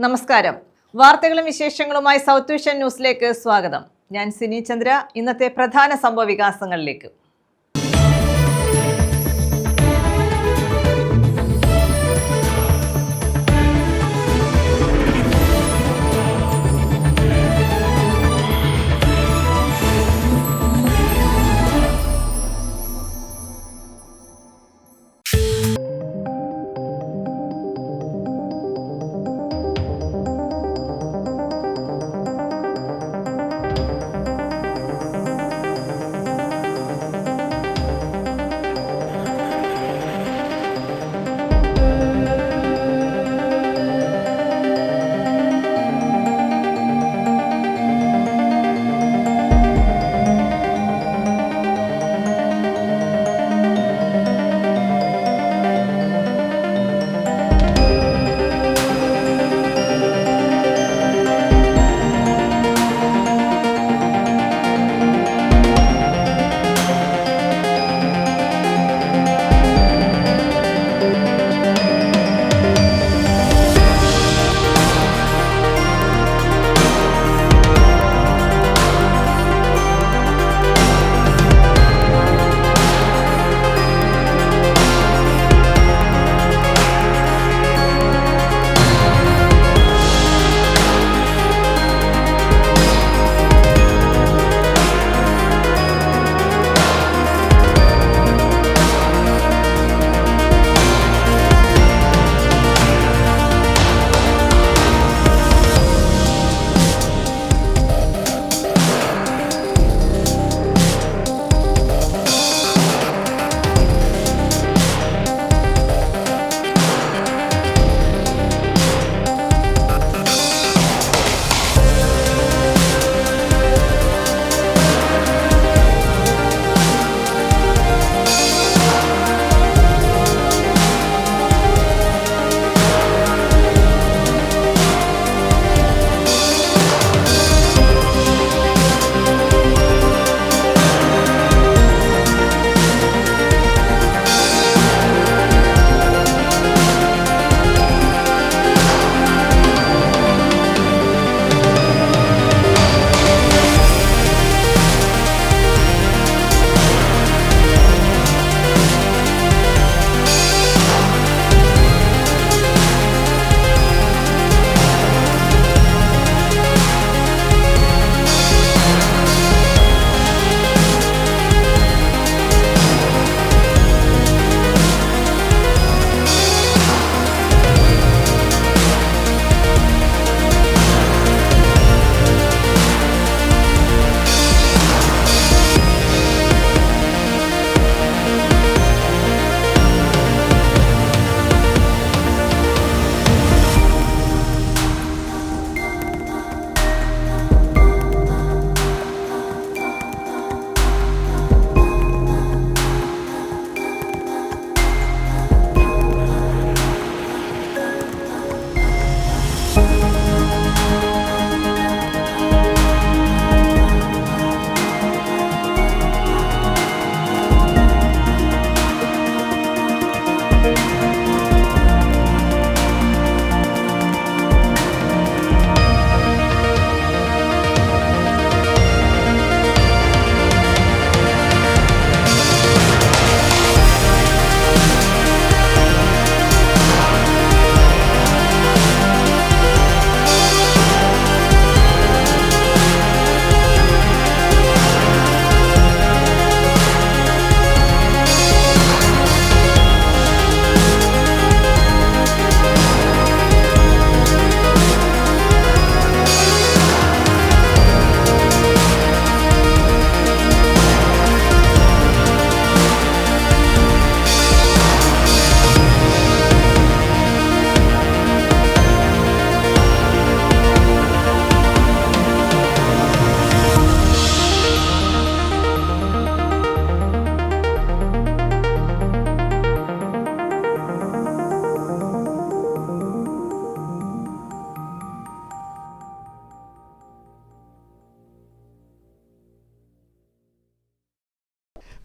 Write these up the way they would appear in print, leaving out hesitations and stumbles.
നമസ്കാരം. വാർത്തകളും വിശേഷങ്ങളുമായി സൗത്ത് വിഷൻ ന്യൂസിലേക്ക് സ്വാഗതം. ഞാൻ സിനി ചന്ദ്ര. ഇന്നത്തെ പ്രധാന സംഭവ വികാസങ്ങളിലേക്ക്.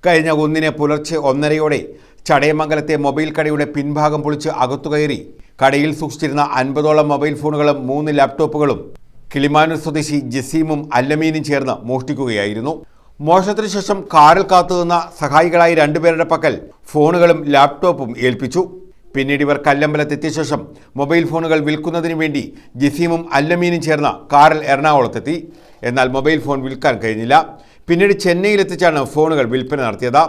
കഴിഞ്ഞ 1 പുലർച്ചെ 1:30 ചടയമംഗലത്തെ മൊബൈൽ കടയുടെ പിൻഭാഗം പൊളിച്ച് അകത്തുകയറി കടയിൽ സൂക്ഷിച്ചിരുന്ന 50ഓളം മൊബൈൽ ഫോണുകളും 3 ലാപ്ടോപ്പുകളും കിളിമാനൂർ സ്വദേശി ജസീമും അല്ലമീനും ചേർന്ന് മോഷ്ടിക്കുകയായിരുന്നു. മോഷണത്തിന് ശേഷം കാറിൽ കാത്തുനിന്ന സഹായികളായി 2 പേരുടെ പക്കൽ ഫോണുകളും ലാപ്ടോപ്പും ഏൽപ്പിച്ചു. പിന്നീട് ഇവർ കല്ലമ്പലത്തെത്തിയ ശേഷം മൊബൈൽ ഫോണുകൾ വിൽക്കുന്നതിന് വേണ്ടി ജസീമും അല്ലമീനും ചേർന്ന് കാറിൽ എറണാകുളത്തെത്തി. എന്നാൽ മൊബൈൽ ഫോൺ വിൽക്കാൻ കഴിഞ്ഞില്ല. പിന്നീട് ചെന്നൈയിലെത്തിച്ചാണ് ഫോണുകൾ വിൽപ്പന നടത്തിയത്.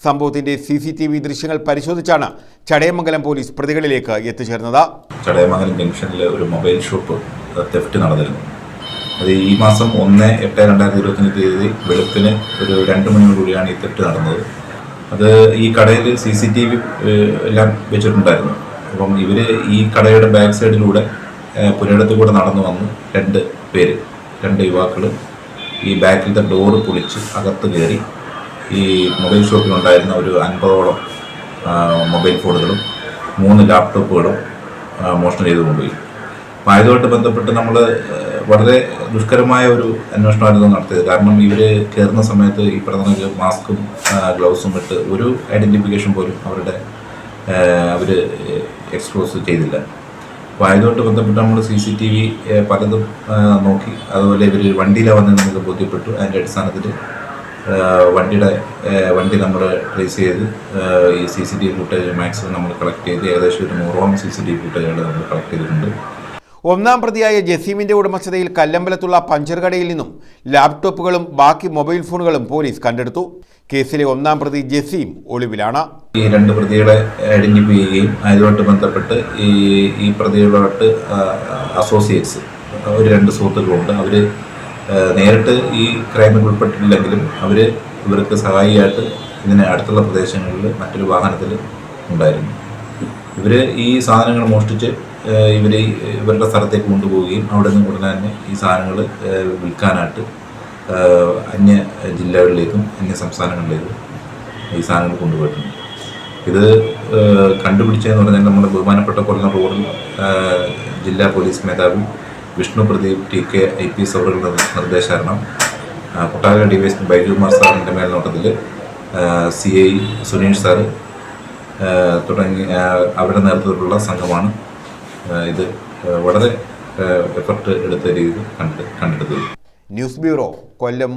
സംഭവത്തിന്റെ CCTV ദൃശ്യങ്ങൾ പരിശോധിച്ചാണ് ചടയമംഗലം പോലീസ് പ്രതികളിലേക്ക് എത്തിച്ചേർന്നത്. ചടയമംഗലം ജംഗ്ഷനിൽ ഒരു മൊബൈൽ ഷോപ്പ് തെഫ്റ്റ് നടന്നിരുന്നു. അത് ഈ മാസം 1/8/2025 വെളുപ്പിന് ഒരു 2 മണിയോടുകൂടിയാണ് ഈ തെഫ്റ്റ് നടന്നത്. അത് ഈ കടയിൽ CCTV എല്ലാം വെച്ചിട്ടുണ്ടായിരുന്നു. അപ്പം ഇവർ ഈ കടയുടെ ബാക്ക് സൈഡിലൂടെ പുരയിടത്ത് കൂടെ നടന്നു വന്ന് 2 യുവാക്കൾ ഈ ബാക്കിലത്തെ ഡോറ് പൊളിച്ച് അകത്ത് കയറി ഈ മൊബൈൽ ഷോപ്പിലുണ്ടായിരുന്ന ഒരു 50ഓളം മൊബൈൽ ഫോണുകളും 3 ലാപ്ടോപ്പുകളും മോഷണം ചെയ്തു കൊണ്ടുപോയി. അപ്പോൾ അതുമായിട്ട് ബന്ധപ്പെട്ട് നമ്മൾ വളരെ ദുഷ്കരമായ ഒരു അന്വേഷണമായിരുന്നു നടത്തിയത്. കാരണം ഇവർ കയറുന്ന സമയത്ത് ഈ പറഞ്ഞ മാസ്കും ഗ്ലൗസും ഇട്ട് ഒരു ഐഡൻറ്റിഫിക്കേഷൻ പോലും അവർ എക്സ്പോസ് ചെയ്തില്ല. അപ്പോൾ അതുമായിട്ട് ബന്ധപ്പെട്ട് നമ്മൾ CCTV പലതും നോക്കി. അതുപോലെ ഇവർ വണ്ടിയിലാണ് വന്നതെന്ന് നമുക്ക് ബോധ്യപ്പെട്ടു. അതിൻ്റെ അടിസ്ഥാനത്തിൽ വണ്ടി നമ്മൾ ട്രേസ് ചെയ്ത് ഈ CCTV ഫുട്ടേജ് മാക്സിമം നമ്മൾ കളക്ട് ചെയ്ത് ഏകദേശം ഒരു 100ഓളം CCTV ഫുട്ടേജുകൾ നമ്മൾ കളക്ട് ചെയ്തിട്ടുണ്ട്. ഒന്നാം പ്രതിയായ ജസീമിന്റെ ഉടമസ്ഥതയിൽ കല്ലമ്പലത്തുള്ള പഞ്ചർ കടയിൽ നിന്നും ലാപ്ടോപ്പുകളും ബാക്കി മൊബൈൽ ഫോണുകളും പോലീസ് കണ്ടെടുത്തു. കേസിലെ ഒന്നാം പ്രതി ജസീം ഒളിവിലാണ്. ഈ 2 പ്രതികളെ ഐഡന്റിഫൈ ചെയ്യുകയും അതുമായിട്ട് ബന്ധപ്പെട്ട് ഈ പ്രതികളായിട്ട് അസോസിയേറ്റ്സ് ഒരു 2 സുഹൃത്തുക്കളുണ്ട്. അവർ നേരിട്ട് ഈ ക്രൈമിൽ ഉൾപ്പെട്ടിട്ടില്ലെങ്കിലും ഇവർക്ക് സഹായിയായിട്ട് ഇതിന് അടുത്തുള്ള പ്രദേശങ്ങളിൽ മറ്റൊരു വാഹനത്തിൽ ഉണ്ടായിരുന്നു. ഇവർ ഈ സാധനങ്ങൾ മോഷ്ടിച്ച് ഇവരുടെ സ്ഥലത്തേക്ക് കൊണ്ടുപോവുകയും അവിടെ നിന്ന് ഉടനെ തന്നെ ഈ സാധനങ്ങൾ വിൽക്കാനായിട്ട് അന്യ ജില്ലകളിലേക്കും അന്യ സംസ്ഥാനങ്ങളിലേക്കും ഈ സാധനങ്ങൾ കൊണ്ടുപോയിട്ടുണ്ട്. ഇത് കണ്ടുപിടിച്ചതെന്ന് പറഞ്ഞാൽ നമ്മുടെ ബഹുമാനപ്പെട്ട കൊല്ലം റൂറൽ ജില്ലാ പോലീസ് മേധാവി വിഷ്ണു പ്രദീപ് TK IPS അവരുടെ നിർദ്ദേശാനുസരണം കൊട്ടാരക്കര DYSP ബൈജുകുമാർ സാറിൻ്റെ മേൽനോട്ടത്തിൽ CI സുനീഷ് സാറ് തുടങ്ങി അവരുടെ നേതൃത്വത്തിലുള്ള സംഘമാണ് ഇത് വളരെ എഫർട്ട് എടുത്ത രീതിയിൽ കണ്ടെടുത്തത്. ന്യൂസ് ബ്യൂറോ, കൊല്ലം.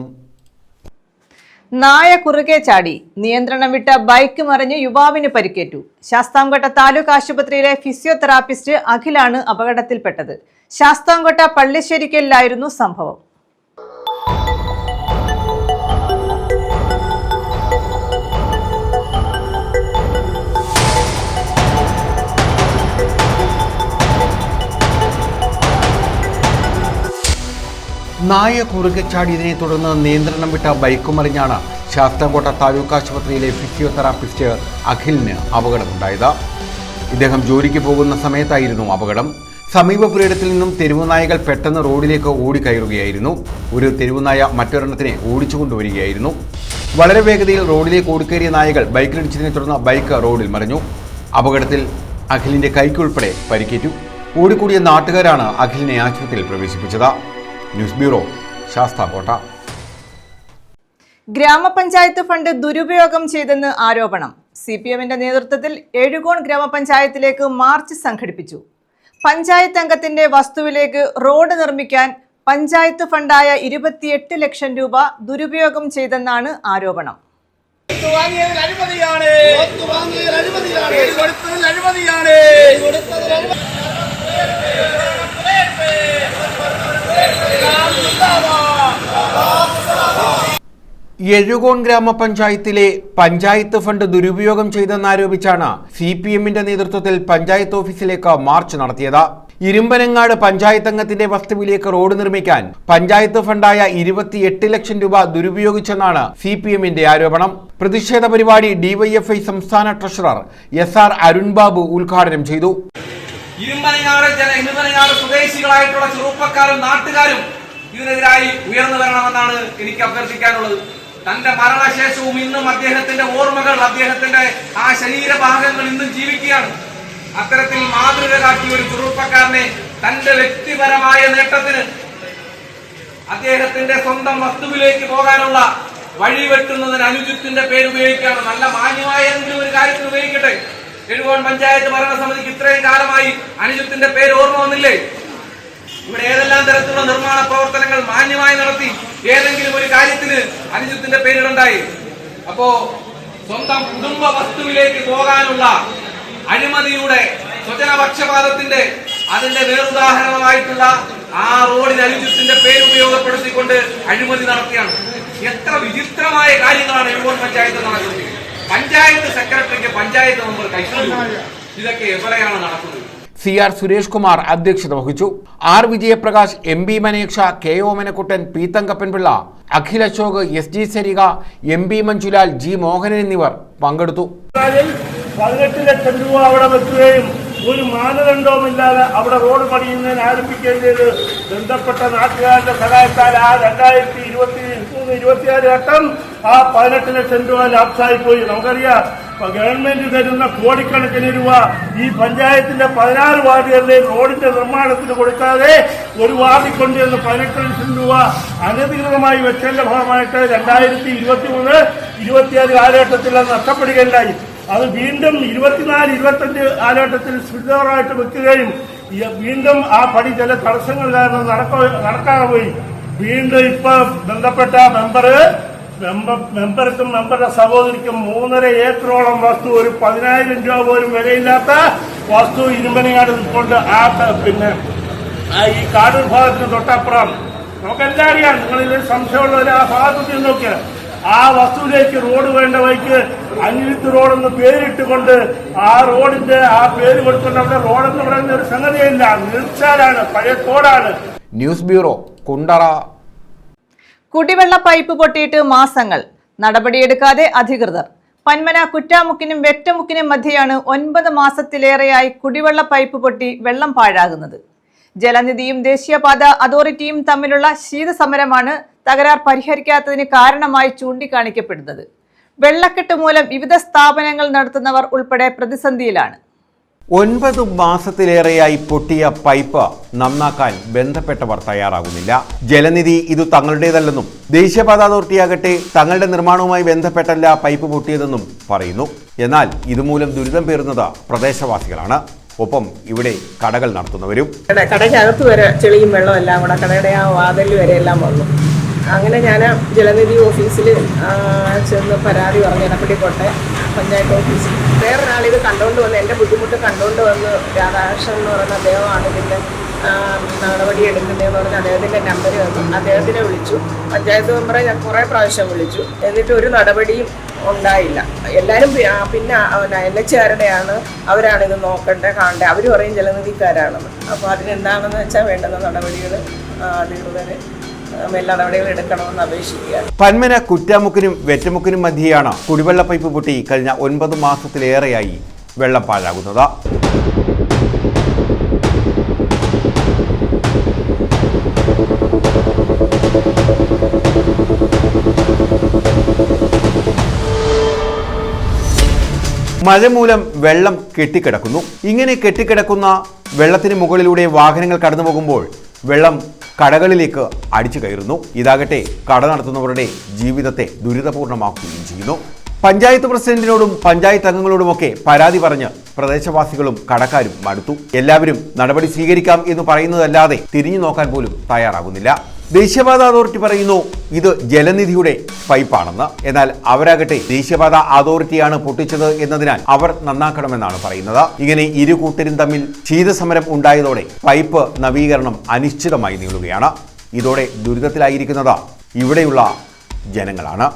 നായ കുറുകെ ചാടി നിയന്ത്രണം വിട്ട ബൈക്ക് മറിഞ്ഞ് യുവാവിന് പരിക്കേറ്റു. ശാസ്താംകോട്ട താലൂക്ക് ആശുപത്രിയിലെ ഫിസിയോതെറാപ്പിസ്റ്റ് അഖിലാണ് അപകടത്തിൽപ്പെട്ടത്. ശാസ്താംകോട്ട പള്ളിശ്ശേരിക്കലിലായിരുന്നു സംഭവം. നായ കുറുകെ ചാടിയതിനെ തുടർന്ന് നിയന്ത്രണം വിട്ട ബൈക്ക് മറിഞ്ഞാണ് ശാസ്താംകോട്ട താലൂക്ക് ആശുപത്രിയിലെ ഫിസിയോതെറാപ്പിസ്റ്റ് അഖിലിന് അപകടമുണ്ടായത്. ഇദ്ദേഹം ജോലിക്ക് പോകുന്ന സമയത്തായിരുന്നു അപകടം. സമീപ പുരയിടത്തിൽ നിന്നും തെരുവുനായകൾ പെട്ടെന്ന് റോഡിലേക്ക് ഓടിക്കയറുകയായിരുന്നു. ഒരു തെരുവുനായ മറ്റൊരെണ്ണത്തിനെ ഓടിച്ചു കൊണ്ടുവരികയായിരുന്നു. വളരെ വേഗതയിൽ റോഡിലേക്ക് ഓടിക്കയറിയ നായകൾ ബൈക്കിലിടിച്ചതിനെ തുടർന്ന് ബൈക്ക് റോഡിൽ മറിഞ്ഞു. അപകടത്തിൽ അഖിലിന്റെ കൈക്കുൾപ്പെടെ പരിക്കേറ്റു. ഓടിക്കൂടിയ നാട്ടുകാരാണ് അഖിലിനെ ആശുപത്രിയിൽ പ്രവേശിപ്പിച്ചത്. News bureau, Sasthamcotta. ഗ്രാമപഞ്ചായത്ത് ഫണ്ട് ദുരുപയോഗം ചെയ്തെന്ന് ആരോപണം. CPMന്റെ നേതൃത്വത്തിൽ എഴുകോൺ ഗ്രാമപഞ്ചായത്തിലേക്ക് മാർച്ച് സംഘടിപ്പിച്ചു. പഞ്ചായത്ത് അംഗത്തിന്റെ വസ്തുവിലേക്ക് റോഡ് നിർമ്മിക്കാൻ പഞ്ചായത്ത് ഫണ്ടായ 28 ലക്ഷം രൂപ ദുരുപയോഗം ചെയ്തെന്നാണ് ആരോപണം. എഴുകോൺ ഗ്രാമപഞ്ചായത്തിലെ പഞ്ചായത്ത് ഫണ്ട് ദുരുപയോഗം ചെയ്തെന്നാരോപിച്ചാണ് CPMന്റെ നേതൃത്വത്തിൽ പഞ്ചായത്ത് ഓഫീസിലേക്ക് മാർച്ച് നടത്തിയത്. ഇരുമ്പനങ്ങാട് പഞ്ചായത്ത് അംഗത്തിന്റെ വസ്തുവിലേക്ക് റോഡ് നിർമ്മിക്കാൻ പഞ്ചായത്ത് ഫണ്ടായ 28 ലക്ഷം രൂപ ദുരുപയോഗിച്ചെന്നാണ് CPMന്റെ ആരോപണം. പ്രതിഷേധ പരിപാടി DYFI സംസ്ഥാന ട്രഷറർ SR അരുൺ ബാബു ഉദ്ഘാടനം ചെയ്തു. ഇരുമ്പനങ്ങാട് സ്വദേശികളായിട്ടുള്ള ചെറുപ്പക്കാരും നാട്ടുകാരും ഇതിനെതിരായി ഉയർന്നു വരണമെന്നാണ് എനിക്ക് അഭ്യർത്ഥിക്കാനുള്ളത്. തന്റെ മരണശേഷവും ഇന്നും അദ്ദേഹത്തിന്റെ ഓർമ്മകൾ, അദ്ദേഹത്തിന്റെ ആ ശരീരഭാഗങ്ങൾ ഇന്നും ജീവിക്കുകയാണ്. അത്തരത്തിൽ മാതൃക കാട്ടിയ ഒരു ചെറുപ്പക്കാരനെ തന്റെ വ്യക്തിപരമായ നേട്ടത്തിന് അദ്ദേഹത്തിന്റെ സ്വന്തം വസ്തുവിലേക്ക് പോകാനുള്ള വഴി വെട്ടുന്നതിന് അനുജിത്തിന്റെ പേര് ഉപയോഗിക്കുകയാണ്. നല്ല മാന്യമായ എന്തെങ്കിലും ഒരു കാര്യത്തിന് ഉപയോഗിക്കട്ടെ. എഴുകോൺ പഞ്ചായത്ത് ഭരണസമിതിക്ക് ഇത്രയും കാലമായി അനുജത്തിന്റെ പേര് ഓർമ്മ വന്നില്ലേ? ഇവിടെ ഏതെല്ലാം തരത്തിലുള്ള നിർമ്മാണ പ്രവർത്തനങ്ങൾ മാന്യമായി നടത്തി ഏതെങ്കിലും ഒരു കാര്യത്തിന് അനുജത്തിന്റെ പേരിലുണ്ടായി? അപ്പോ സ്വന്തം കുടുംബ വസ്തുവിലേക്ക് പോകാനുള്ള അഴിമതിയുടെ സ്വജനപക്ഷപാതത്തിന്റെ അതിന്റെ വേറുദാഹരണമായിട്ടുള്ള ആ റോഡിന് അനുജത്തിന്റെ പേര് ഉപയോഗപ്പെടുത്തിക്കൊണ്ട് അഴിമതി നടത്തിയാണ്. എത്ര വിചിത്രമായ കാര്യങ്ങളാണ് എഴുകോൺ പഞ്ചായത്ത് നടക്കുന്നത്. പഞ്ചായത്ത് സെക്രട്ടറിക്ക് പഞ്ചായത്ത് മെമ്പർ കൈക്കൂലി. ഇതൊക്കെ എവിടെയാണ് നടക്കുന്നത്? CR സുരേഷ് കുമാർ അധ്യക്ഷത വഹിച്ചു. R Vijayaprakash, MB Manekshaw, KO Omanakuttan, P Thankappan Pillai, Akhil Ashok, SG Sarika, MB Manjulal, G Mohanan എന്നിവർ പങ്കെടുത്തു. 18 ലക്ഷം രൂപ അവിടെ വെക്കുകയും ഒരു മാനദണ്ഡവുമില്ലാതെ അവിടെ റോഡ് പണിയുന്നതിന് ആരംഭിക്കേണ്ടത് ബന്ധപ്പെട്ട നാട്ടുകാരുടെ സഹായത്താൽ ആ 2023-24 ഘട്ടം ആ 18 ലക്ഷം രൂപ ലാപ്സായി പോയി. നമുക്കറിയാം, ഗവൺമെന്റ് തരുന്ന കോടിക്കണക്കിന് രൂപ ഈ പഞ്ചായത്തിന്റെ 16 വാർഡുകളിലെയും റോഡിന്റെ നിർമ്മാണത്തിന് കൊടുക്കാതെ ഒരു വാർഡിൽ കൊണ്ടുവന്ന് 18 ലക്ഷം രൂപ അനധികൃതമായി വെച്ചതിന്റെ ഭാഗമായിട്ട് 2023-24 കാലഘട്ടത്തിൽ നഷ്ടപ്പെടുകയുണ്ടായി. അത് വീണ്ടും 24-25 കാലഘട്ടത്തിൽ സ്പിൽഡോറായിട്ട് വെക്കുകയും വീണ്ടും ആ പണി ചില തടസ്സങ്ങൾ കാരണം നടക്കാതെ പോയി. വീണ്ടും ഇപ്പൊ ബന്ധപ്പെട്ട മെമ്പർക്കും മെമ്പറുടെ സഹോദരിക്കും 3.5 ഏക്കറോളം വസ്തു, ഒരു 10,000 രൂപ പോലും വിലയില്ലാത്ത വസ്തു ഇരുമ്പനങ്ങാട് കൊണ്ട് ഈ കാട് വിഭാഗത്തിന് തൊട്ടപ്പുറം നമുക്കെല്ലാം അറിയാം. നിങ്ങളിത് സംശയമുള്ളവർ ആ ഭാഗത്ത് നോക്കിയാൽ ആ വസ്തുവിലേക്ക് റോഡ് വേണ്ട വഴിക്ക് അനിരുദ്ധ റോഡെന്ന് പേരിട്ടുകൊണ്ട് ആ റോഡിന്റെ ആ പേര് കൊടുത്തുകൊണ്ട് അവിടെ റോഡെന്ന് പറയുന്ന ഒരു സംഗതിയില്ല, നിർച്ചാലാണ്, പഴയ തോടാണ്. News bureau, Kundara. കുടിവെള്ള പൈപ്പ് പൊട്ടിയിട്ട് മാസങ്ങൾ, നടപടിയെടുക്കാതെ അധികൃതർ. പന്മന കുറ്റാമുക്കിനും വെറ്റമുക്കിനും മധ്യയാണ് 9 മാസത്തിലേറെയായി കുടിവെള്ള പൈപ്പ് പൊട്ടി വെള്ളം പാഴാകുന്നത്. ജലനിധിയും ദേശീയപാത അതോറിറ്റിയും തമ്മിലുള്ള ശീതസമരമാണ് തകരാർ പരിഹരിക്കാത്തതിന് കാരണമായി ചൂണ്ടിക്കാണിക്കപ്പെടുന്നത്. വെള്ളക്കെട്ട് മൂലം വിവിധ സ്ഥാപനങ്ങൾ നടത്തുന്നവർ ഉൾപ്പെടെ പ്രതിസന്ധിയിലാണ്. 9 മാസത്തിലേറെയായി പൊട്ടിയ പൈപ്പ് നന്നാക്കാൻ ബന്ധപ്പെട്ടവർ തയ്യാറാകുന്നില്ല. ജലനിധി ഇത് തങ്ങളുടേതല്ലെന്നും ദേശീയപാത അതോറിറ്റിയാകട്ടെ തങ്ങളുടെ നിർമ്മാണവുമായി ബന്ധപ്പെട്ടല്ല പൈപ്പ് പൊട്ടിയതെന്നും പറയുന്നു. എന്നാൽ ഇതുമൂലം ദുരിതം പേറുന്നത് പ്രദേശവാസികളാണ്, ഒപ്പം ഇവിടെ കടകൾ നടത്തുന്നവരും. കടയ്ക്കകത്ത് വരെ ചെളിയും വെള്ളം എല്ലാം കൂടെ കടയുടെ ആ വാതിൽ വരെ എല്ലാം വന്നു. അങ്ങനെ ഞാൻ ജലനിധി ഓഫീസിൽ ചെന്ന് പരാതി പറഞ്ഞു, എടപ്പള്ളിക്കോട്ടെ പഞ്ചായത്ത് ഓഫീസിൽ. വേറൊരാളിത് കണ്ടുകൊണ്ട് വന്ന് എൻ്റെ ബുദ്ധിമുട്ട് കണ്ടുകൊണ്ട് വന്ന് രാധാകൃഷ്ണൻ എന്ന് പറയുന്ന അദ്ദേഹമാണ് ഇതിൻ്റെ നടപടി എടുക്കുന്നതെന്ന് പറഞ്ഞ് അദ്ദേഹത്തിൻ്റെ നമ്പർ തന്നു. അദ്ദേഹത്തിനെ വിളിച്ചു, പഞ്ചായത്ത് മെമ്പറെ ഞാൻ കുറേ പ്രാവശ്യം വിളിച്ചു, എന്നിട്ട് ഒരു നടപടിയും ഉണ്ടായില്ല. എല്ലാവരും പിന്നെ NH-കാരുടെയാണ്, അവരാണിത് നോക്കണ്ടേ കാണണ്ടേ, അവർ പറയും ജലനിധിക്കാരാണെന്ന്. അപ്പോൾ അതിനെന്താണെന്ന് വെച്ചാൽ വേണ്ടുന്ന നടപടികൾ അധികൃതരെ നടപടികൾ എടുക്കണമെന്ന് അപേക്ഷിക്കുക. പന്മന കുറ്റാമുക്കിനും വെറ്റമുക്കിനും മധ്യയാണ് കുടിവെള്ള പൈപ്പ് പൊട്ടി കഴിഞ്ഞ 9 മാസത്തിലേറെയായി വെള്ളം പാഴാകുന്നത്. മഴ മൂലം വെള്ളം കെട്ടിക്കിടക്കുന്നു. ഇങ്ങനെ കെട്ടിക്കിടക്കുന്ന വെള്ളത്തിന് മുകളിലൂടെ വാഹനങ്ങൾ കടന്നു പോകുമ്പോൾ വെള്ളം കടകളിലേക്ക് അടിച്ചു കയറുന്നു. ഇതാകട്ടെ കട നടത്തുന്നവരുടെ ജീവിതത്തെ ദുരിതപൂർണമാക്കുകയും ചെയ്യുന്നു. പഞ്ചായത്ത് പ്രസിഡന്റിനോടും പഞ്ചായത്ത് അംഗങ്ങളോടുമൊക്കെ പരാതി പറഞ്ഞ് പ്രദേശവാസികളും കടക്കാരും മടുത്തു. എല്ലാവരും നടപടി സ്വീകരിക്കാം എന്ന് പറയുന്നതല്ലാതെ തിരിഞ്ഞു നോക്കാൻ പോലും തയ്യാറാകുന്നില്ല. ദേശീയപാത അതോറിറ്റി പറയുന്നു ഇത് ജലനിധിയുടെ പൈപ്പാണെന്ന്. എന്നാൽ അവരാകട്ടെ ദേശീയപാത അതോറിറ്റിയാണ് പൊട്ടിച്ചത് എന്നതിനാൽ അവർ നന്നാക്കണമെന്നാണ് പറയുന്നത്. ഇങ്ങനെ ഇരു കൂട്ടരും തമ്മിൽ ശീതസമരം ഉണ്ടായതോടെ പൈപ്പ് നവീകരണം അനിശ്ചിതമായി നീളുകയാണ്. ഇതോടെ ദുരിതത്തിലായിരിക്കുന്നത് ഇവിടെയുള്ള ജനങ്ങളാണ്.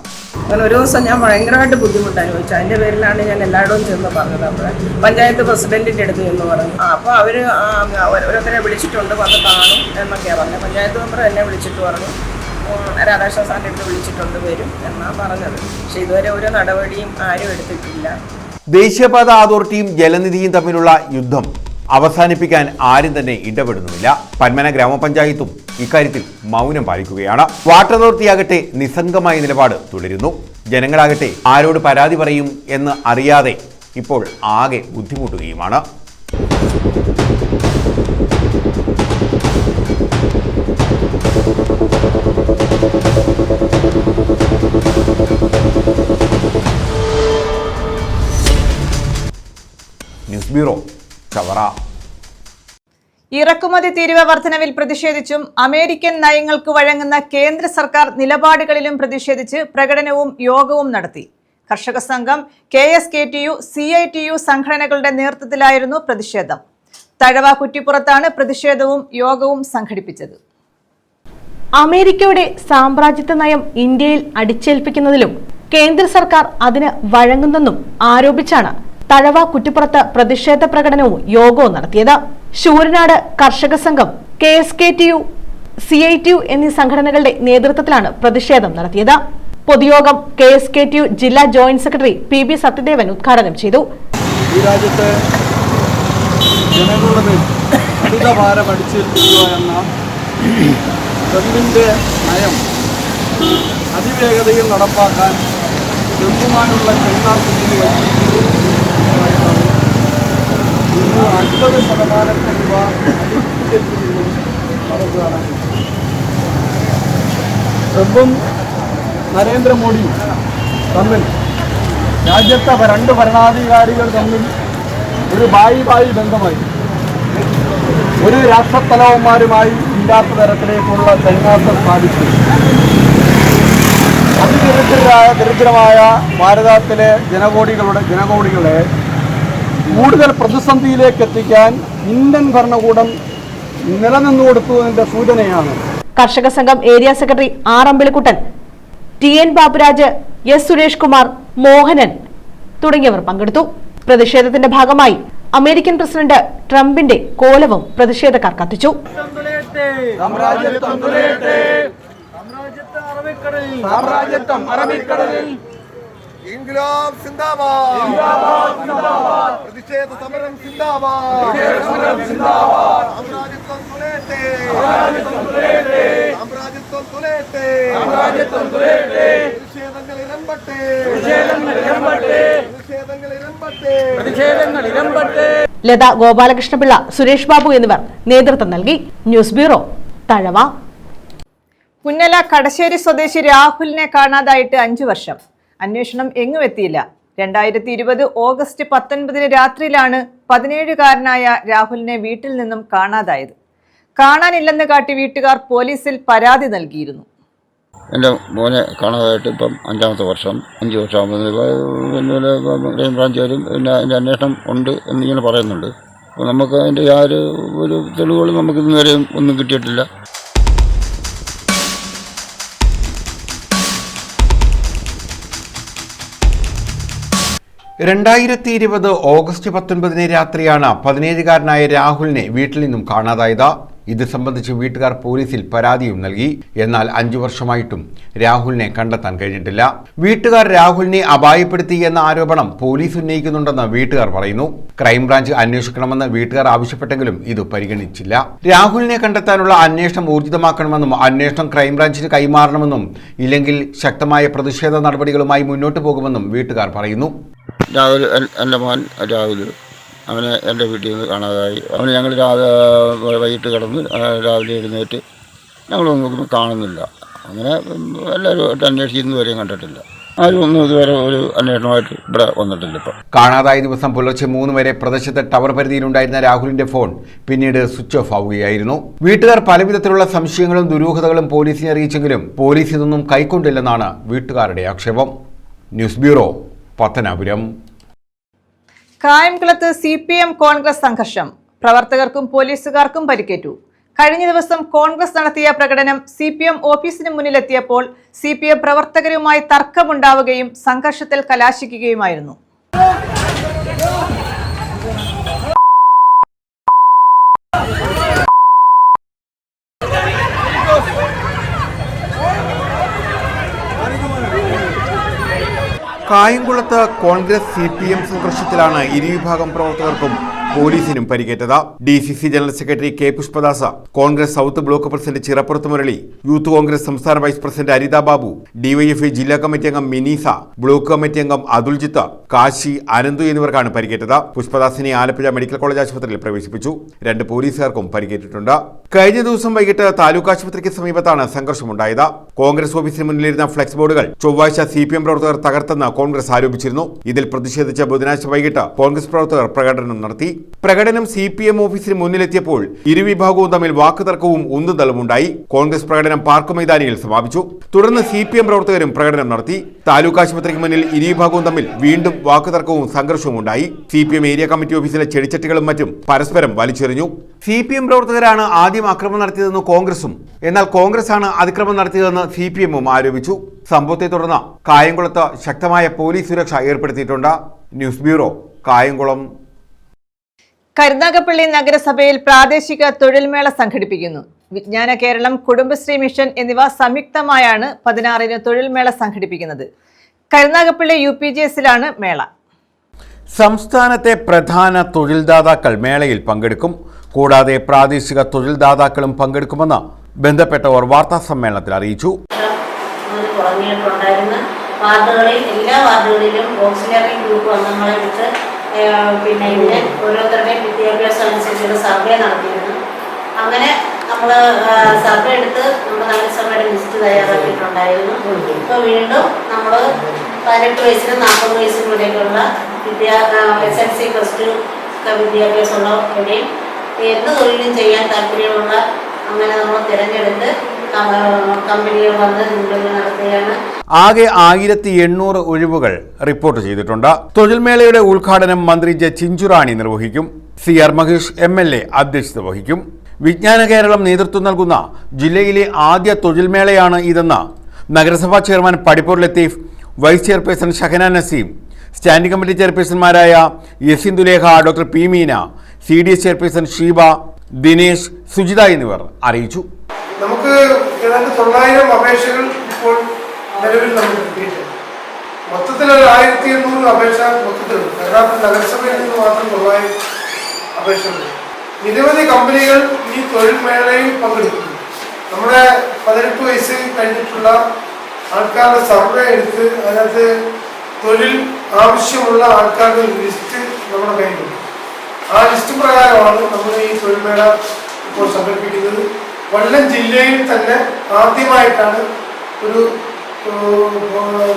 അങ്ങനെ ഒരു ദിവസം ഞാൻ ഭയങ്കരമായിട്ട് ബുദ്ധിമുട്ട് അനുഭവിച്ചു. അതിൻ്റെ പേരിലാണ് ഞാൻ എല്ലായിടവും ചെന്ന് പറഞ്ഞത്. അപ്പോൾ പഞ്ചായത്ത് പ്രസിഡന്റിൻ്റെ അടുത്ത് എന്ന് പറഞ്ഞു. അപ്പോൾ അവർ ഓരോരുത്തരെ വിളിച്ചിട്ടുണ്ട്, വന്ന് കാണും എന്നൊക്കെയാണ് പറഞ്ഞത്. പഞ്ചായത്ത് മെമ്പർ എന്നെ വിളിച്ചിട്ട് പറഞ്ഞു, രാധാകൃഷ്ണൻ സാറിൻ്റെ അടുത്ത് വിളിച്ചിട്ടുണ്ട്, വരും എന്നാണ് പറഞ്ഞത്. പക്ഷേ ഇതുവരെ ഒരു നടപടിയും ആരും എടുത്തിട്ടില്ല. ദേശീയപാത അതോറിറ്റിയും ജലനിധിയും തമ്മിലുള്ള യുദ്ധം അവസാനിപ്പിക്കാൻ ആരും തന്നെ ഇടപെടുന്നുമില്ല. പന്മന ഗ്രാമപഞ്ചായത്തും ഇക്കാര്യത്തിൽ മൗനം പാലിക്കുകയാണ്. വാട്ടർ അതോറിറ്റിയാകട്ടെ നിസ്സംഗമായ നിലപാട് തുടരുന്നു. ജനങ്ങളാകട്ടെ ആരോട് പരാതി പറയും എന്ന് അറിയാതെ ഇപ്പോൾ ആകെ ബുദ്ധിമുട്ടുകയുമാണ്. News bureau, Chavara. ഇറക്കുമതി തീരുവ വർധനവിൽ പ്രതിഷേധിച്ചും അമേരിക്കൻ നയങ്ങൾക്ക് വഴങ്ങുന്ന കേന്ദ്ര സർക്കാർ നിലപാടുകളിലും പ്രതിഷേധിച്ച് പ്രകടനവും യോഗവും നടത്തി. കർഷക സംഘം, KSKTU, CITU സംഘടനകളുടെ നേതൃത്വത്തിലായിരുന്നു പ്രതിഷേധം. തഴവ കുറ്റിപ്പുറത്താണ് പ്രതിഷേധവും യോഗവും സംഘടിപ്പിച്ചത്. അമേരിക്കയുടെ സാമ്രാജ്യത്വ നയം ഇന്ത്യയിൽ അടിച്ചേൽപ്പിക്കുന്നതിലും കേന്ദ്ര സർക്കാർ അതിന് വഴങ്ങുന്നെന്നും ആരോപിച്ചാണ് തഴവ കുറ്റിപ്പുറത്ത് പ്രതിഷേധ പ്രകടനവും യോഗവും നടത്തിയത്. ശൂരനാട് കർഷക സംഘം, KSKTU, CITU എന്നീ സംഘടനകളുടെ നേതൃത്വത്തിലാണ് പ്രതിഷേധം നടത്തിയത്. പൊതുയോഗം KSKTU ജില്ലാ ജോയിന്റ് സെക്രട്ടറി PB സത്യദേവൻ ഉദ്ഘാടനം ചെയ്തു. ഈ രാജ്യത്തെ ജനങ്ങളുടെ അധികഭാരം അടിച്ചേൽപ്പിക്കുക എന്ന ട്രംപിൻ്റെ നയം അതിവേഗതയിൽ നടപ്പാക്കാൻ ട്രംപുമായുള്ള ചങ്ങാത്തത്തിന് ഇന്ന് 50% രൂപ നടക്കുകയാണ്. ട്രംപും നരേന്ദ്രമോദിയും തമ്മിൽ രാജ്യത്തെ രണ്ട് ഭരണാധികാരികൾ തമ്മിൽ ഒരു ബായി ബന്ധമായി ഒരു രാഷ്ട്രത്തലവന്മാരുമായി ഇല്ലാത്ത തരത്തിലേക്കുള്ള ചങ്ങാത്തം സ്ഥാപിച്ചു. ദരിദ്രമായ ഭാരതത്തിലെ ജനകോടികളെ കൂടുതൽ പ്രതിസന്ധിയിലേക്ക് എത്തിക്കാൻ ഇന്ത്യൻ ഭരണകൂടം നിലനിന്നു കൊടുത്തതിന്റെ സൂചനയാണ്. കർഷക സംഘം area secretary R Ambilikuttan, TN Baburaj, S Suresh Kumar, Mohanan തുടങ്ങിയവർ പങ്കെടുത്തു. പ്രതിഷേധത്തിന്റെ ഭാഗമായി അമേരിക്കൻ പ്രസിഡന്റ് ട്രംപിന്റെ കോലവും പ്രതിഷേധക്കാർ കത്തിച്ചു. ഇൻക്ലാബ് സിന്ദാബാദ്, ഇൻക്ലാബ് സിന്ദാബാദ്, പ്രതിഷേധ സമരം സിന്ദാബാദ്, പ്രതിഷേധ സമരം സിന്ദാബാദ്, സാമ്രാജ്യത്വം തുലയട്ടെ, സാമ്രാജ്യത്വം തുലയട്ടെ, സാമ്രാജ്യത്വം തുലയട്ടെ, സാമ്രാജ്യത്വം തുലയട്ടെ, പ്രതിഷേധങ്ങൾ ഇരമ്പട്ടെ, പ്രതിഷേധങ്ങൾ ഇരമ്പട്ടെ, പ്രതിഷേധങ്ങൾ ഇരമ്പട്ടെ, പ്രതിഷേധങ്ങൾ ഇരമ്പട്ടെ. ലത, ഗോപാലകൃഷ്ണപിള്ള, സുരേഷ് ബാബു എന്നിവർ നേതൃത്വം നൽകി. News bureau, Thazhava. പുന്നല കടശ്ശേരി സ്വദേശി രാഹുലിനെ കാണാതായിട്ട് 5 വർഷം. അന്വേഷണം എങ്ങുമെത്തിയില്ല. 2020 ഓഗസ്റ്റ് 19 രാത്രിയിലാണ് 17-കാരനായ രാഹുലിനെ വീട്ടിൽ നിന്നും കാണാതായത്. കാണാനില്ലെന്ന് കാട്ടി വീട്ടുകാർ പോലീസിൽ പരാതി നൽകിയിരുന്നു. എൻ്റെ മോനെ കാണാതായിട്ട് ഇപ്പം 5ാമത്തെ വർഷം, 5 വർഷമാകുമ്പോൾ ക്രൈംബ്രാഞ്ചുകാരും പിന്നെ അതിൻ്റെ അന്വേഷണം ഉണ്ട് എന്നിങ്ങനെ പറയുന്നുണ്ട്. അപ്പോൾ നമുക്ക് അതിൻ്റെ ഒരു തെളിവുകളും നമുക്ക് ഇന്നുവരെയും ഒന്നും കിട്ടിയിട്ടില്ല. ഓഗസ്റ്റ് 19 രാത്രിയാണ് 17-കാരനായ രാഹുലിനെ വീട്ടിൽ നിന്നും കാണാതായത്. ഇത് സംബന്ധിച്ച് വീട്ടുകാർ പോലീസിൽ പരാതിയും നൽകി. എന്നാൽ 5 വർഷമായിട്ടും രാഹുലിനെ കണ്ടെത്താൻ കഴിഞ്ഞിട്ടില്ല. വീട്ടുകാർ രാഹുലിനെ അപായപ്പെടുത്തി എന്ന ആരോപണം പോലീസ് ഉന്നയിക്കുന്നുണ്ടെന്ന് വീട്ടുകാർ പറയുന്നു. ക്രൈംബ്രാഞ്ച് അന്വേഷിക്കണമെന്ന് വീട്ടുകാർ ആവശ്യപ്പെട്ടെങ്കിലും ഇത് പരിഗണിച്ചില്ല. രാഹുലിനെ കണ്ടെത്താനുള്ള അന്വേഷണം ഊർജിതമാക്കണമെന്നും അന്വേഷണം ക്രൈംബ്രാഞ്ചിന് കൈമാറണമെന്നും ഇല്ലെങ്കിൽ ശക്തമായ പ്രതിഷേധ നടപടികളുമായി മുന്നോട്ട് പോകുമെന്നും വീട്ടുകാർ പറയുന്നു. രാഹുൽ, എൻ്റെ മോൻ രാഹുൽ, അവനെ എൻ്റെ വീട്ടിൽ നിന്ന് കാണാതായി. അവന് ഞങ്ങൾ വൈകിട്ട് കിടന്ന് രാവിലെ എഴുന്നേറ്റ് ഞങ്ങൾ നോക്കുമ്പോൾ കാണുന്നില്ല. അങ്ങനെ എല്ലാവരും അന്വേഷിക്കുന്നവരെയും കണ്ടിട്ടില്ല. ആരും ഒന്നും ഇതുവരെ ഒരു അന്വേഷണമായിട്ട് ഇവിടെ വന്നിട്ടില്ല. ഇപ്പോൾ കാണാതായ ദിവസം പുലർച്ചെ 3 വരെ പ്രദേശത്തെ ടവർ പരിധിയിലുണ്ടായിരുന്ന രാഹുലിന്റെ ഫോൺ പിന്നീട് സ്വിച്ച് ഓഫ് ആവുകയായിരുന്നു. വീട്ടുകാർ പലവിധത്തിലുള്ള സംശയങ്ങളും ദുരൂഹതകളും പോലീസിനെ അറിയിച്ചെങ്കിലും പോലീസ് ഇതൊന്നും കൈക്കൊണ്ടില്ലെന്നാണ് വീട്ടുകാരുടെ ആക്ഷേപം. News bureau, Pathanapuram. കായംകുളത്ത് CPM കോൺഗ്രസ് സംഘർഷം. പ്രവർത്തകർക്കും പോലീസുകാർക്കും പരിക്കേറ്റു. കഴിഞ്ഞ ദിവസം കോൺഗ്രസ് നടത്തിയ പ്രകടനം CPM ഓഫീസിന് മുന്നിലെത്തിയപ്പോൾ CPM പ്രവർത്തകരുമായി തർക്കമുണ്ടാവുകയും സംഘർഷത്തിൽ കലാശിക്കുകയുമായിരുന്നു. കായംകുളത്ത് കോൺഗ്രസ് CPM സംഘർഷത്തിലാണ് ഇരുവിഭാഗം പ്രവർത്തകർക്കും പോലീസിനും പരിക്കേറ്റത്. DCC general secretary K. Pushpadas, Congress south block president Chirappurath Murali, youth Congress സംസ്ഥാന vice president Aritha Babu, DYFI ജില്ലാ കമ്മിറ്റി അംഗം മിനീസ, ബ്ലോക്ക് കമ്മിറ്റി അംഗം അതുൽജിത്ത്, കാശി, അനന്തു എന്നിവർക്കാണ് പരിക്കേറ്റത്. പുഷ്പദാസിനെ ആലപ്പുഴ മെഡിക്കൽ കോളേജ് ആശുപത്രിയിൽ പ്രവേശിപ്പിച്ചു. 2 പോലീസുകാർക്കും പരിക്കേറ്റിട്ടുണ്ട്. കഴിഞ്ഞ ദിവസം വൈകിട്ട് താലൂക്ക് ആശുപത്രിക്ക് സമീപത്താണ് സംഘർഷമുണ്ടായത്. കോൺഗ്രസ് ഓഫീസിന് മുന്നിലിരുന്ന ഫ്ലെക്സ് ബോർഡുകൾ ചൊവ്വാഴ്ച CPM പ്രവർത്തകർ തകർത്തെന്ന് കോൺഗ്രസ് ആരോപിച്ചിരുന്നു. ഇതിൽ പ്രതിഷേധിച്ച് ബുധനാഴ്ച വൈകിട്ട് കോൺഗ്രസ് പ്രവർത്തകർ പ്രകടനം നടത്തി. പ്രകടനം CPM ഓഫീസിന് മുന്നിലെത്തിയപ്പോൾ ഇരുവിഭാഗവും തമ്മിൽ വാക്കുതർക്കവും ഉന്തുതള്ളുമുണ്ടായി. കോൺഗ്രസ് പ്രകടനം പാർക്ക് മൈതാനിയിൽ സമാപിച്ചു. തുടർന്ന് CPM പ്രവർത്തകരും പ്രകടനം നടത്തി. താലൂക്ക് ആശുപത്രിക്ക് മുന്നിൽ ഇരുവിഭാഗവും തമ്മിൽ വീണ്ടും വാക്കുതർക്കവും സംഘർഷവും ഉണ്ടായി. CPM ഏരിയ കമ്മിറ്റി ഓഫീസിലെ ചെടിച്ചട്ടികളും മറ്റും പരസ്പരം വലിച്ചെറിഞ്ഞു. CPM പ്രവർത്തകരാണ് ആദ്യം ആക്രമണം നടത്തിയതെന്ന് കോൺഗ്രസും, എന്നാൽ കോൺഗ്രസ് ആണ് അതിക്രമം നടത്തിയതെന്ന് CPM-ഉം ആരോപിച്ചു. സംഭവത്തെ തുടർന്ന് കായംകുളത്ത് ശക്തമായ പോലീസ് സുരക്ഷ ഏർപ്പെടുത്തിയിട്ടുണ്ട്. News bureau, Kayamkulam. കരുനാഗപ്പള്ളി നഗരസഭയിൽ പ്രാദേശിക തൊഴിൽമേള സംഘടിപ്പിക്കുന്നു. വിജ്ഞാന കേരളം, കുടുംബശ്രീ മിഷൻ എന്നിവ സംയുക്തമായാണ് 16-ന് തൊഴിൽമേള സംഘടിപ്പിക്കുന്നത്. കരുനാഗപ്പള്ളി UPGS-ലാണ് മേള. സംസ്ഥാനത്തെ പ്രധാന തൊഴിൽദാതാക്കൾ മേളയിൽ പങ്കെടുക്കും. കൂടാതെ പ്രാദേശിക തൊഴിൽദാതാക്കളും പങ്കെടുക്കുമെന്ന് ബന്ധപ്പെട്ടവർ വാർത്താ സമ്മേളനത്തിൽ അറിയിച്ചു. വാർഡുകളിൽ എല്ലാ വാർഡുകളിലും ഓക്സിലറി ഗ്രൂപ്പ് അംഗങ്ങളെ വിട്ട് ഇതിന് ഓരോരുത്തരുടെയും വിദ്യാഭ്യാസം അനുസരിച്ചുള്ള സർവേ നടത്തിയിരുന്നു. അങ്ങനെ നമ്മൾ സർവേ എടുത്ത് നമ്മുടെ നഗരസഭയുടെ ലിസ്റ്റ് തയ്യാറാക്കിയിട്ടുണ്ടായിരുന്നു. ഇപ്പോൾ വീണ്ടും നമ്മൾ 18 വയസ്സിനും 40 വയസ്സിനും ഇടയ്ക്കുള്ള SLC +2 വിദ്യാഭ്യാസമുള്ളവരുടെയും എന്ത് തൊഴിലും ചെയ്യാൻ താല്പര്യമുള്ള അങ്ങനെ നമ്മൾ തിരഞ്ഞെടുത്ത് കമ്പനികൾ വന്ന് ഇന്റർവ്യൂ നടത്തുകയാണ്. ആകെ 1800 ഒഴിവുകൾ റിപ്പോർട്ട് ചെയ്തിട്ടുണ്ട്. തൊഴിൽമേളയുടെ ഉദ്ഘാടനം മന്ത്രി ജെ ചിഞ്ചുറാണി നിർവഹിക്കും. CR മഹേഷ് MLA അധ്യക്ഷത വഹിക്കും. വിജ്ഞാന കേരളം നേതൃത്വം നൽകുന്ന ജില്ലയിലെ ആദ്യ തൊഴിൽമേളയാണ് ഇതെന്ന് നഗരസഭാ chairman Padippur Latheef, vice chairperson Shahana Naseem, standing committee ചെയർപേഴ്സൺമാരായ Yasindulekha, doctor P. Meena, CDS chairperson Sheeba, Dinesh, Sujitha എന്നിവർ അറിയിച്ചു. നമുക്ക് ഏതാണ്ട് 900 അപേക്ഷകൾ ഇപ്പോൾ നിലവിൽ നമുക്ക് കിട്ടിയിട്ടുണ്ട്. മൊത്തത്തിൽ 1800 അപേക്ഷ മൊത്തത്തിലുണ്ട്. കരുനാഗപ്പള്ളി നഗരസഭയിൽ നിന്ന് മാത്രം 900 അപേക്ഷകളുണ്ട്. നിരവധി കമ്പനികൾ ഈ തൊഴിൽ മേളയിൽ പങ്കെടുക്കുന്നു. നമ്മുടെ 18 വയസ്സ് കഴിഞ്ഞിട്ടുള്ള ആൾക്കാരുടെ സർവേ എടുത്ത് അതിനകത്ത് തൊഴിൽ ആവശ്യമുള്ള ആൾക്കാരുടെ ലിസ്റ്റ് നമ്മുടെ കയ്യിലുണ്ട്. ആ ലിസ്റ്റ് പ്രകാരമാണ് നമ്മൾ ഈ തൊഴിൽ മേള ഇപ്പോൾ സംഘടിപ്പിക്കുന്നത്. കൊല്ലം ജില്ലയിൽ തന്നെ ആദ്യമായിട്ടാണ് ഒരു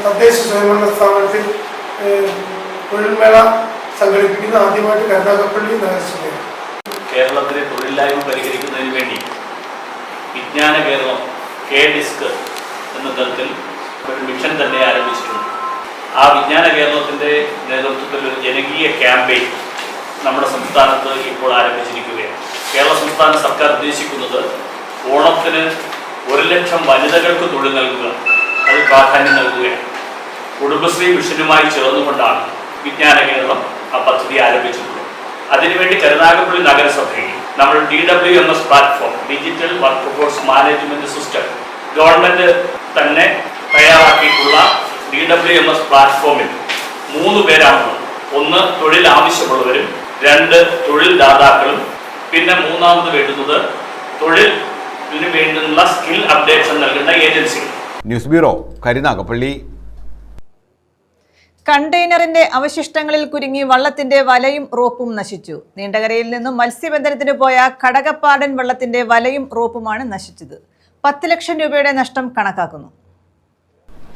തദ്ദേശ സ്വയംഭരണ സ്ഥാപനത്തിൽ തൊഴിൽമേള സംഘടിപ്പിക്കുന്നത്. ആദ്യമായിട്ട് കരുനാഗപ്പള്ളി നഗരസഭയാണ്. കേരളത്തിലെ തൊഴിലില്ലായ്മ പരിഹരിക്കുന്നതിന് വേണ്ടി വിജ്ഞാന കേരളം KDISC എന്ന തരത്തിൽ ഒരു മിഷൻ തന്നെ ആരംഭിച്ചിട്ടുണ്ട്. ആ വിജ്ഞാന കേരളത്തിൻ്റെ നേതൃത്വത്തിൽ ഒരു ജനകീയ ക്യാമ്പയിൻ നമ്മുടെ സംസ്ഥാനത്ത് ഇപ്പോൾ ആരംഭിച്ചിരിക്കുകയാണ്. കേരള സംസ്ഥാന സർക്കാർ ഉദ്ദേശിക്കുന്നത് ഓണത്തിന് 1 ലക്ഷം വനിതകൾക്ക് തൊഴിൽ നൽകുക, അത് പ്രാധാന്യം നൽകുകയാണ്. കുടുംബശ്രീ മിഷനുമായി ചേർന്നുകൊണ്ടാണ് വിജ്ഞാന കേരളം ആ പദ്ധതി ആരംഭിച്ചിട്ടുള്ളത്. അതിനുവേണ്ടി കരുനാഗപ്പള്ളി നഗരസഭയിൽ നമ്മൾ DWMS platform, digital work force management system, government തന്നെ തയ്യാറാക്കിയിട്ടുള്ള DWMS പ്ലാറ്റ്ഫോമിൽ 3 പേരാണുള്ളത്. 1 തൊഴിൽ ആവശ്യമുള്ളവരും, 2 തൊഴിൽ ദാതാക്കളും, പിന്നെ 3ാമത് വേണ്ടുന്നത് തൊഴിലിന് വേണ്ടുന്ന സ്കിൽ അപ്ഡേഷൻ നൽകുന്ന ഏജൻസികൾ. News bureau, Karunagappally. കണ്ടെയ്നറിന്റെ അവശിഷ്ടങ്ങളിൽ കുരുങ്ങി വള്ളത്തിന്റെ വലയും റോപ്പും നശിച്ചു. നീണ്ടകരയിൽ നിന്നും മത്സ്യബന്ധനത്തിന് പോയ കടകപ്പാടൻ വള്ളത്തിന്റെ വലയും റോപ്പുമാണ് നശിച്ചത്. 10 ലക്ഷം രൂപയുടെ നഷ്ടം കണക്കാക്കുന്നു.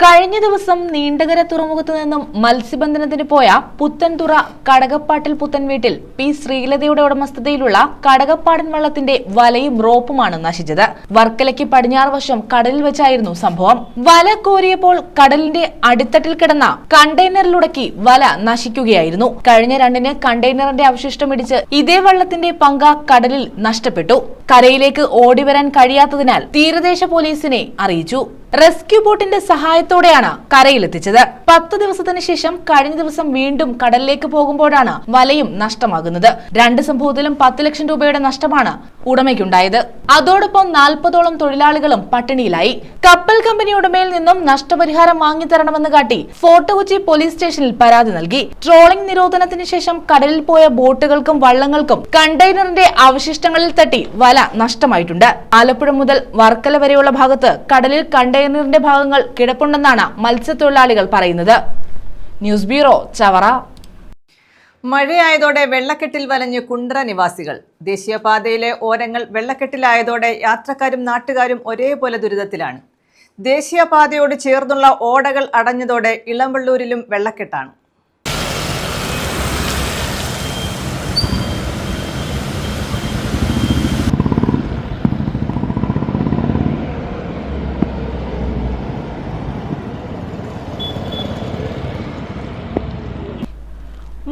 കഴിഞ്ഞ ദിവസം നീണ്ടകര തുറമുഖത്തു നിന്നും മത്സ്യബന്ധനത്തിന് പോയ പുത്തൻതുറ കടകപ്പാട്ടിൽ പുത്തൻ വീട്ടിൽ P. ശ്രീലതയുടെ ഉടമസ്ഥതയിലുള്ള കടകപ്പാടൻ വള്ളത്തിന്റെ വലയും റോപ്പുമാണ് നശിച്ചത്. വർക്കലയ്ക്ക് പടിഞ്ഞാറ് വശം കടലിൽ വെച്ചായിരുന്നു സംഭവം. വല കോരിയപ്പോൾ കടലിന്റെ അടിത്തട്ടിൽ കിടന്ന കണ്ടെയ്നറിലുടക്കി വല നശിക്കുകയായിരുന്നു. കഴിഞ്ഞ 2-ന് കണ്ടെയ്നറിന്റെ അവശിഷ്ടം ഇടിച്ച് ഇതേ വള്ളത്തിന്റെ പങ്ക കടലിൽ നഷ്ടപ്പെട്ടു. കരയിലേക്ക് ഓടിവരാൻ കഴിയാത്തതിനാൽ തീരദേശ പോലീസിനെ അറിയിച്ചു. റെസ്ക്യൂ ബോട്ടിന്റെ സഹായത്തോടെയാണ് കരയിലെത്തിച്ചത്. 10 ദിവസത്തിന് ശേഷം കഴിഞ്ഞ ദിവസം വീണ്ടും കടലിലേക്ക് പോകുമ്പോഴാണ് വലയും നഷ്ടമാകുന്നത്. 2 സംഭവത്തിലും 10 ലക്ഷം രൂപയുടെ നഷ്ടമാണ് ഉടമയ്ക്കുണ്ടായത്. അതോടൊപ്പം 40ഓളം തൊഴിലാളികളും പട്ടിണിയിലായി. കപ്പൽ കമ്പനി ഉടമയിൽ നിന്നും നഷ്ടപരിഹാരം വാങ്ങിത്തരണമെന്ന് കാട്ടി ഫോർട്ട് കൊച്ചി പോലീസ് സ്റ്റേഷനിൽ പരാതി നൽകി. ട്രോളിംഗ് നിരോധനത്തിന് ശേഷം കടലിൽ പോയ ബോട്ടുകൾക്കും വള്ളങ്ങൾക്കും കണ്ടെയ്നറിന്റെ അവശിഷ്ടങ്ങളിൽ തട്ടി വല നഷ്ടമായിട്ടുണ്ട്. ആലപ്പുഴ മുതൽ വർക്കല വരെയുള്ള ഭാഗത്ത് കടലിൽ കണ്ടെയ്നറിന്റെ ഭാഗങ്ങൾ കിടപ്പുണ്ടെന്നാണ് മത്സ്യത്തൊഴിലാളികൾ പറയുന്നത്. News bureau, Chavara. മഴയായതോടെ വെള്ളക്കെട്ടിൽ വലഞ്ഞ് കുണ്ട്ര നിവാസികൾ. ദേശീയപാതയിലെ ഓരങ്ങൾ വെള്ളക്കെട്ടിലായതോടെ യാത്രക്കാരും നാട്ടുകാരും ഒരേപോലെ ദുരിതത്തിലാണ്. ദേശീയപാതയോട് ചേർന്നുള്ള ഓടകൾ അടഞ്ഞതോടെ ഇളമ്പള്ളൂരിലും വെള്ളക്കെട്ടാണ്.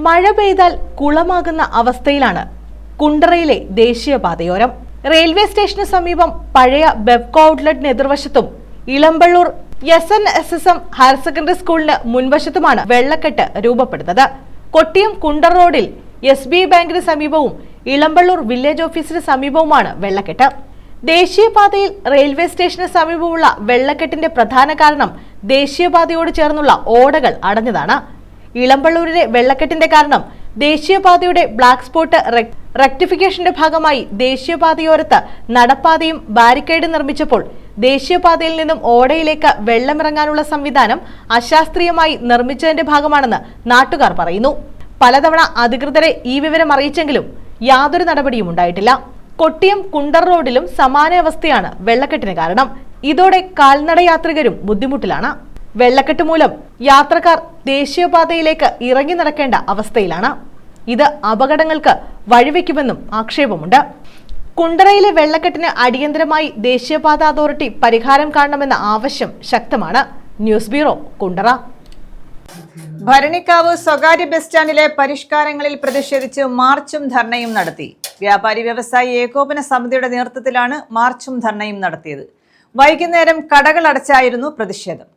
മഴ പെയ്താൽ കുളമാകുന്ന അവസ്ഥയിലാണ് കുണ്ടറയിലെ ദേശീയപാതയോരം. റെയിൽവേ സ്റ്റേഷന് സമീപം പഴയ ബെബ്കോ ഔട്ട്ലെറ്റിന് എതിർവശത്തും ഇളമ്പള്ളൂർ SNSSM ഹയർ സെക്കൻഡറി സ്കൂളിന് മുൻവശത്തുമാണ് വെള്ളക്കെട്ട് രൂപപ്പെടുന്നത്. കൊട്ടിയം കുണ്ടറ റോഡിൽ SBI ബാങ്കിന് സമീപവും ഇളമ്പള്ളൂർ വില്ലേജ് ഓഫീസിന് സമീപവുമാണ് വെള്ളക്കെട്ട്. ദേശീയപാതയിൽ റെയിൽവേ സ്റ്റേഷന് സമീപമുള്ള വെള്ളക്കെട്ടിന്റെ പ്രധാന കാരണം ദേശീയപാതയോട് ചേർന്നുള്ള ഓടകൾ അടഞ്ഞതാണ്. ഇളമ്പള്ളൂരിലെ വെള്ളക്കെട്ടിന്റെ കാരണം ദേശീയപാതയുടെ ബ്ലാക്ക് സ്പോട്ട് റെക്ടിഫിക്കേഷന്റെ ഭാഗമായി ദേശീയപാതയോരത്ത് നടപ്പാതയും ബാരിക്കേഡ് നിർമ്മിച്ചപ്പോൾ ദേശീയപാതയിൽ നിന്നും ഓടയിലേക്ക് വെള്ളമിറങ്ങാനുള്ള സംവിധാനം അശാസ്ത്രീയമായി നിർമ്മിച്ചതിന്റെ ഭാഗമാണെന്ന് നാട്ടുകാർ പറയുന്നു. പലതവണ അധികൃതരെ ഈ വിവരം അറിയിച്ചെങ്കിലും യാതൊരു നടപടിയും ഉണ്ടായിട്ടില്ല. കൊട്ടിയം കുണ്ടർ റോഡിലും സമാന അവസ്ഥയാണ് വെള്ളക്കെട്ടിന് കാരണം. ഇതോടെ കാൽനട യാത്രികരും ബുദ്ധിമുട്ടിലാണ്. വെള്ളക്കെട്ട് മൂലം യാത്രക്കാർ ദേശീയപാതയിലേക്ക് ഇറങ്ങി നടക്കേണ്ട അവസ്ഥയിലാണ്. ഇത് അപകടങ്ങൾക്ക് വഴിവെക്കുമെന്നും ആക്ഷേപമുണ്ട്. കുണ്ടറയിലെ വെള്ളക്കെട്ടിന് അടിയന്തരമായി ദേശീയപാത അതോറിറ്റി പരിഹാരം കാണണമെന്ന ആവശ്യം ശക്തമാണ്. News bureau, Kundara. ഭരണിക്കാവ് സ്വകാര്യ ബസ് സ്റ്റാൻഡിലെ പരിഷ്കാരങ്ങളിൽ പ്രതിഷേധിച്ച് മാർച്ചും ധർണയും നടത്തി. വ്യാപാരി വ്യവസായി ഏകോപന സമിതിയുടെ നേതൃത്വത്തിലാണ് മാർച്ചും ധർണയും നടത്തിയത്. വൈകുന്നേരം കടകൾ അടച്ചായിരുന്നു പ്രതിഷേധം.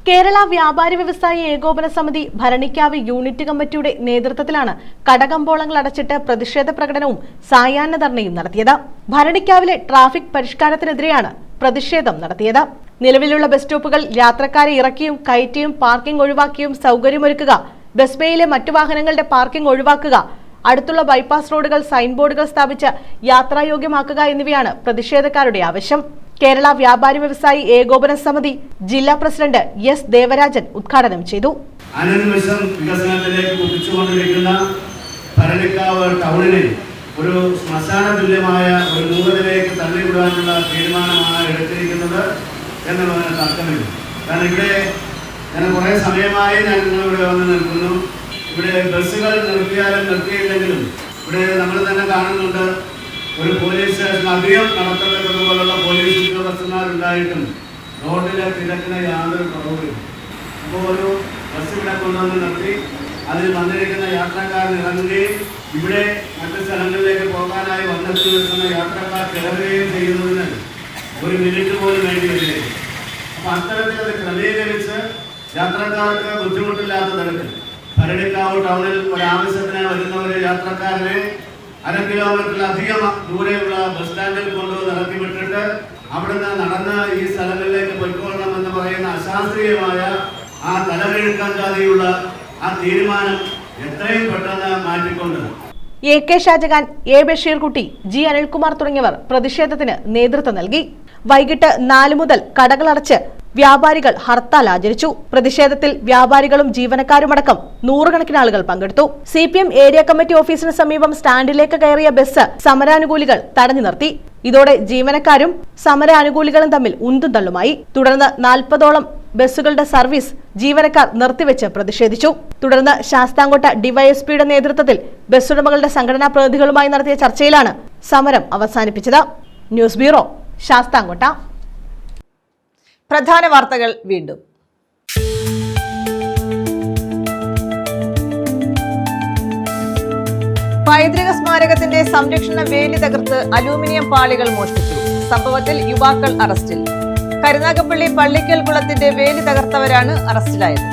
കേരള വ്യാപാരി വ്യവസായി ഏകോപന സമിതി ഭരണിക്കാവ് യൂണിറ്റ് കമ്മിറ്റിയുടെ നേതൃത്വത്തിലാണ് കടകമ്പോളങ്ങൾ അടച്ചിട്ട് പ്രതിഷേധ പ്രകടനവും സായാഹ്ന ധർണയും നടത്തിയത്. ഭരണിക്കാവിലെ ട്രാഫിക് പരിഷ്കാരത്തിനെതിരെയാണ് പ്രതിഷേധം നടത്തിയത്. നിലവിലുള്ള ബസ് സ്റ്റോപ്പുകൾ യാത്രക്കാരെ ഇറക്കിയും കയറ്റിയും പാർക്കിംഗ് ഒഴിവാക്കിയും സൗകര്യമൊരുക്കുക, ബസ് ബേയിലെ മറ്റു വാഹനങ്ങളുടെ പാർക്കിംഗ് ഒഴിവാക്കുക, അടുത്തുള്ള ബൈപ്പാസ് റോഡുകൾ സൈൻ ബോർഡുകൾ സ്ഥാപിച്ച് യാത്രായോഗ്യമാക്കുക എന്നിവയാണ് പ്രതിഷേധക്കാരുടെ ആവശ്യം. കേരള വ്യാപാരി വ്യവസായി ഏകോപന സമിതി ജില്ലാ പ്രസിഡന്റ് S. ദേവരാജൻ ഉദ്ഘാടനം ചെയ്തു. അനന്വശം വികസനത്തിലേക്ക് കുതിച്ചുകൊണ്ടിരിക്കുന്ന ഭരണിക്കാവ് ടൗണിനെ ഒരു ശ്മശാന തുല്യമായ ഒരു മൂലത്തിലേക്ക് തള്ളിവിടാനുള്ള തീരുമാനമാണ് എടുത്തിരിക്കുന്നത് എന്നുള്ളതിന് തർക്കമില്ല. കാരണം ഇവിടെ ഞാൻ കുറേ സമയമായി ഇവിടെ വന്ന് നിൽക്കുന്നു. ഇവിടെ ബസ്സുകൾ നിർത്തിയാലും നിർത്തിയില്ലെങ്കിലും ഇവിടെ നമ്മൾ തന്നെ കാണുന്നുണ്ട്, ഒരു പോലീസ് സ്റ്റേഷൻ അധികം നടത്തപ്പെട്ടതുപോലുള്ള പോലീസ് ഉദ്യോഗസ്ഥന്മാരുണ്ടായിട്ടും റോഡിലെ തിരക്കിന് യാതൊരു കുറവുമില്ല. അപ്പോൾ ഒരു ബസ് ഇവിടെ കൊണ്ടുവന്ന് നിർത്തി അതിൽ വന്നിരിക്കുന്ന യാത്രക്കാർ ഇറങ്ങുകയും ഇവിടെ മറ്റു സ്ഥലങ്ങളിലേക്ക് പോകാനായി വന്നെത്തി നിൽക്കുന്ന യാത്രക്കാർ കയറുകയും ചെയ്യുന്നതിന് ഒരു മിനിറ്റ് പോലും വേണ്ടി വരികയും, അപ്പോൾ അത്തരത്തിൽ അത് ക്രമീകരിച്ച് യാത്രക്കാർക്ക് ബുദ്ധിമുട്ടില്ലാത്ത തരത്തിൽ ഭരണിക്കാവ് ടൗണിൽ ഒരാവശ്യത്തിന് വരുന്ന ഒരു യാത്രക്കാരനെ 1/2 കിലോമീറ്ററിലധികം ദൂരെയുള്ള ബസ് സ്റ്റാൻഡിൽ കൊണ്ടുവന്ന് ഇറക്കി വിട്ടിട്ട് അവിടുന്ന് നടന്ന് ഈ സ്ഥലങ്ങളിലേക്ക് പൊയ്ക്കൊള്ളണമെന്ന് പറയുന്ന അശാസ്ത്രീയമായ ആ തലമെഴുക്കാൻ ജാതിയുള്ള ആ തീരുമാനം എത്രയും പെട്ടെന്ന് മാറ്റിക്കൊണ്ട് AK Shah Jahan, A. Basheerkutty, G. Anilkumar തുടങ്ങിയവർ പ്രതിഷേധത്തിന് നേതൃത്വം നൽകി. വൈകിട്ട് 4 മുതൽ കടകളടച്ച് വ്യാപാരികൾ ഹർത്താൽ ആചരിച്ചു. പ്രതിഷേധത്തിൽ വ്യാപാരികളും ജീവനക്കാരുമടക്കം 100 കണക്കിന് ആളുകൾ പങ്കെടുത്തു. CPM ഏരിയ കമ്മിറ്റി ഓഫീസിന് സമീപം സ്റ്റാൻഡിലേക്ക് കയറിയ ബസ് സമരാനുകൂലികൾ തടഞ്ഞു നിർത്തി. ഇതോടെ ജീവനക്കാരും സമരാനുകൂലികളും തമ്മിൽ ഉന്തും തള്ളുമായി. തുടർന്ന് 40ഓളം ബസ്സുകളുടെ സർവീസ് ജീവനക്കാർ നിർത്തിവെച്ച് പ്രതിഷേധിച്ചു. തുടർന്ന് ശാസ്താംകോട്ട ഡിവൈഎസ്പിയുടെ നേതൃത്വത്തിൽ ബസ്സുടമകളുടെ സംഘടനാ പ്രതിനിധികളുമായി നടത്തിയ ചർച്ചയിലാണ് സമരം അവസാനിപ്പിച്ചത്. News bureau, Sasthamcotta. പ്രധാന വാർത്തകൾ വീണ്ടും. പൈതൃക സ്മാരകത്തിന്റെ സംരക്ഷണ വേലി തകർത്ത് അലൂമിനിയം പാളികൾ മോഷ്ടിച്ചു. സംഭവത്തിൽ യുവാക്കൾ അറസ്റ്റിൽ. കരുനാഗപ്പള്ളി പള്ളിക്കൽ കുളത്തിന്റെ വേലി തകർത്തവരാണ് അറസ്റ്റിലായത്.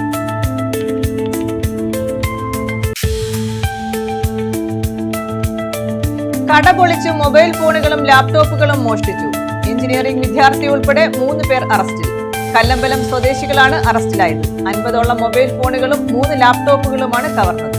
കട പൊളിച്ച് മൊബൈൽ ഫോണുകളും ലാപ്ടോപ്പുകളും മോഷ്ടിച്ചു. എഞ്ചിനീയറിംഗ് വിദ്യാർത്ഥി ഉൾപ്പെടെ 3 പേർ അറസ്റ്റിൽ. കല്ലമ്പലം സ്വദേശികളാണ് അറസ്റ്റിലായത്. 50ഓളം മൊബൈൽ ഫോണുകളും 3 ലാപ്ടോപ്പുകളുമാണ് കവർന്നത്.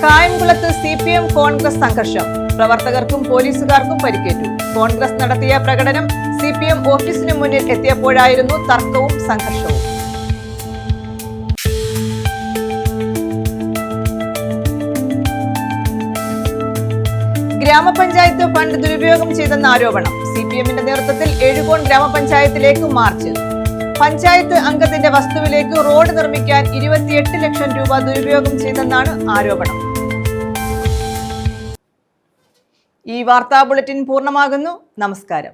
കായംകുളത്ത് CPM കോൺഗ്രസ് സംഘർഷം. പ്രവർത്തകർക്കും പോലീസുകാർക്കും പരിക്കേറ്റു. കോൺഗ്രസ് നടത്തിയ പ്രകടനം CPM ഓഫീസിന് മുന്നിൽ എത്തിയപ്പോഴായിരുന്നു തർക്കവും സംഘർഷവും. ഗ്രാമപഞ്ചായത്ത് ഫണ്ട് ദുരുപയോഗം ചെയ്തെന്ന ആരോപണം. CPMന്റെ നേതൃത്വത്തിൽ എഴുകോൺ ഗ്രാമപഞ്ചായത്തിലേക്ക് മാർച്ച്. പഞ്ചായത്ത് അംഗത്തിന്റെ വസ്തുവിലേക്ക് റോഡ് നിർമ്മിക്കാൻ 28 ലക്ഷം രൂപ ദുരുപയോഗം ചെയ്തെന്നാണ് ആരോപണം. ഈ വാർത്താ ബുള്ളറ്റിൻ പൂർണ്ണമാകുന്നു. നമസ്കാരം.